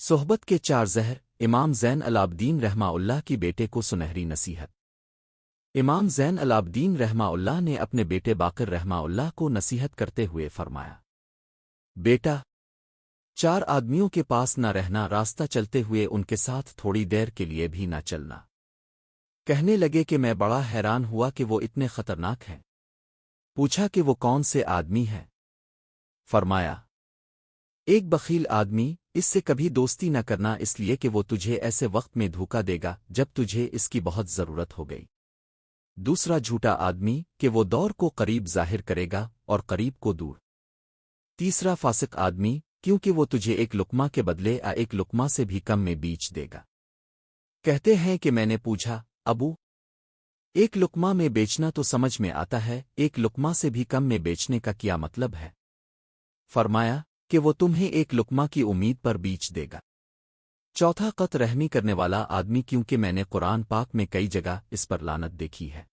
صحبت کے چار زہر امام زین العابدین رحمہ اللہ کی بیٹے کو سنہری نصیحت۔ امام زین العابدین رحمہ اللہ نے اپنے بیٹے باقر رحمہ اللہ کو نصیحت کرتے ہوئے فرمایا، بیٹا، چار آدمیوں کے پاس نہ رہنا، راستہ چلتے ہوئے ان کے ساتھ تھوڑی دیر کے لیے بھی نہ چلنا۔ کہنے لگے کہ میں بڑا حیران ہوا کہ وہ اتنے خطرناک ہیں۔ پوچھا کہ وہ کون سے آدمی ہیں؟ فرمایا، ایک بخیل آدمی، اس سے کبھی دوستی نہ کرنا، اس لیے کہ وہ تجھے ایسے وقت میں دھوکا دے گا جب تجھے اس کی بہت ضرورت ہو گئی۔ دوسرا جھوٹا آدمی کہ وہ دور کو قریب ظاہر کرے گا اور قریب کو دور۔ تیسرا فاسق آدمی، کیونکہ وہ تجھے ایک لقمہ کے بدلے ایک لقمہ سے بھی کم میں بیچ دے گا۔ کہتے ہیں کہ میں نے پوچھا، ابو، ایک لقمہ میں بیچنا تو سمجھ میں آتا ہے، ایک لقمہ سے بھی کم میں بیچنے کا کیا مطلب ہے؟ فرمایا کہ وہ تمہیں ایک لقمہ کی امید پر بیچ دے گا۔ چوتھا قط رحمی کرنے والا آدمی، کیونکہ میں نے قرآن پاک میں کئی جگہ اس پر لعنت دیکھی ہے۔